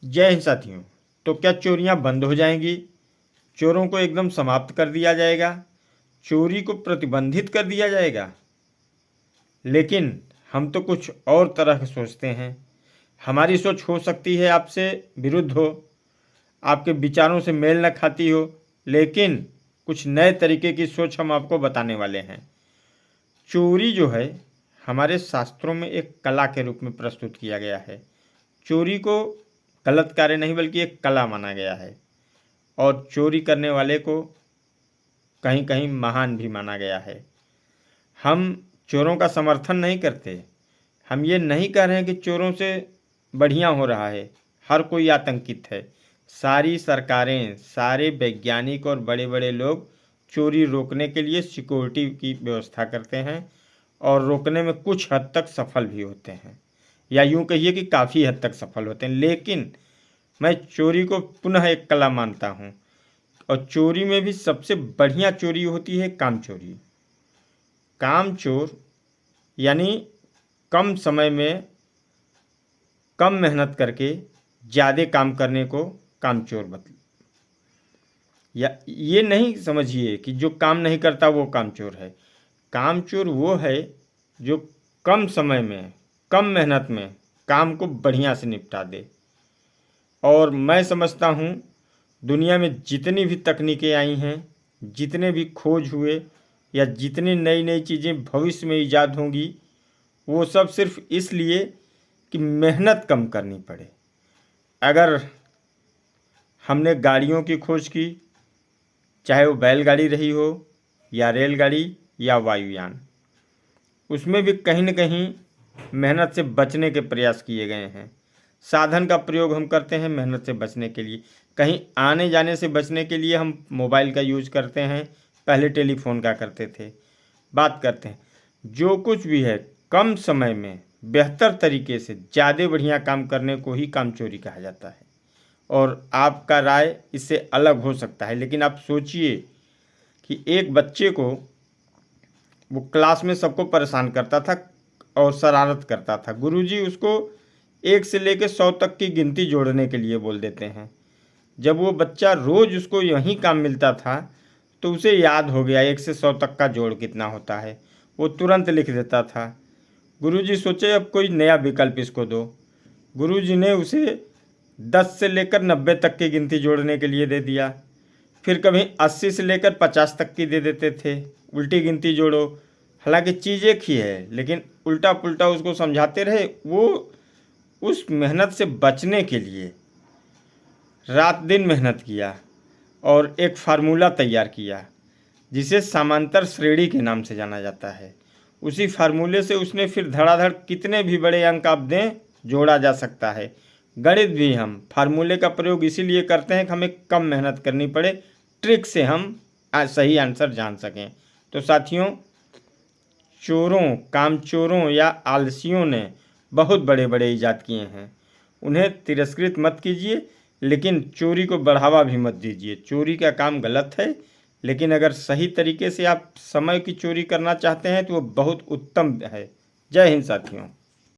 जय हिंद साथियों। तो क्या चोरियां बंद हो जाएंगी? चोरों को एकदम समाप्त कर दिया जाएगा? चोरी को प्रतिबंधित कर दिया जाएगा? लेकिन हम तो कुछ और तरह के सोचते हैं। हमारी सोच हो सकती है आपसे विरुद्ध हो, आपके विचारों से मेल न खाती हो, लेकिन कुछ नए तरीके की सोच हम आपको बताने वाले हैं। चोरी जो है हमारे शास्त्रों में एक कला के रूप में प्रस्तुत किया गया है। चोरी को गलत कार्य नहीं बल्कि एक कला माना गया है, और चोरी करने वाले को कहीं कहीं महान भी माना गया है। हम चोरों का समर्थन नहीं करते। हम ये नहीं कह रहे हैं कि चोरों से बढ़िया हो रहा है। हर कोई आतंकित है। सारी सरकारें, सारे वैज्ञानिक और बड़े बड़े लोग चोरी रोकने के लिए सिक्योरिटी की व्यवस्था करते हैं, और रोकने में कुछ हद तक सफल भी होते हैं, या यूं कहिए कि काफ़ी हद तक सफल होते हैं। लेकिन मैं चोरी को पुनः एक कला मानता हूँ, और चोरी में भी सबसे बढ़िया चोरी होती है काम चोरी। काम चोर यानी कम समय में कम मेहनत करके ज़्यादा काम करने को काम चोर बता। या ये नहीं समझिए कि जो काम नहीं करता वो काम चोर है। काम चोर वो है जो कम समय में कम मेहनत में काम को बढ़िया से निपटा दे। और मैं समझता हूँ दुनिया में जितनी भी तकनीकें आई हैं, जितने भी खोज हुए, या जितनी नई नई चीज़ें भविष्य में ईजाद होंगी, वो सब सिर्फ इसलिए कि मेहनत कम करनी पड़े। अगर हमने गाड़ियों की खोज की, चाहे वो बैलगाड़ी रही हो या रेलगाड़ी या वायुयान, उसमें भी कहीं न कहीं मेहनत से बचने के प्रयास किए गए हैं। साधन का प्रयोग हम करते हैं मेहनत से बचने के लिए। कहीं आने जाने से बचने के लिए हम मोबाइल का यूज करते हैं, पहले टेलीफोन का करते थे। बात करते हैं, जो कुछ भी है कम समय में बेहतर तरीके से ज़्यादा बढ़िया काम करने को ही काम चोरी कहा जाता है। और आपका राय इससे अलग हो सकता है, लेकिन आप सोचिए कि एक बच्चे को, वो क्लास में सबको परेशान करता था और शरारत करता था। गुरुजी उसको 1 से लेकर 100 तक की गिनती जोड़ने के लिए बोल देते हैं। जब वो बच्चा रोज़ उसको यही काम मिलता था, तो उसे याद हो गया 1 से 100 तक का जोड़ कितना होता है। वो तुरंत लिख देता था। गुरुजी सोचे अब कोई नया विकल्प इसको दो। गुरुजी ने उसे 10 से लेकर 90 तक की गिनती जोड़ने के लिए दे दिया। फिर कभी 80 से लेकर 50 तक की दे देते थे, उल्टी गिनती जोड़ो। हालांकि चीज़ एक ही है, लेकिन उल्टा पुल्टा उसको समझाते रहे। वो उस मेहनत से बचने के लिए रात दिन मेहनत किया और एक फार्मूला तैयार किया, जिसे समांतर श्रेणी के नाम से जाना जाता है। उसी फार्मूले से उसने फिर धड़ाधड़ कितने भी बड़े अंक आप दें, जोड़ा जा सकता है। गणित भी हम फार्मूले का प्रयोग इसीलिए करते हैं कि हमें कम मेहनत करनी पड़े, ट्रिक से हम सही आंसर जान सकें। तो साथियों, चोरों, कामचोरों या आलसियों ने बहुत बड़े बड़े इजाद किए हैं। उन्हें तिरस्कृत मत कीजिए, लेकिन चोरी को बढ़ावा भी मत दीजिए। चोरी का काम गलत है, लेकिन अगर सही तरीके से आप समय की चोरी करना चाहते हैं तो वो बहुत उत्तम है। जय हिंद साथियों।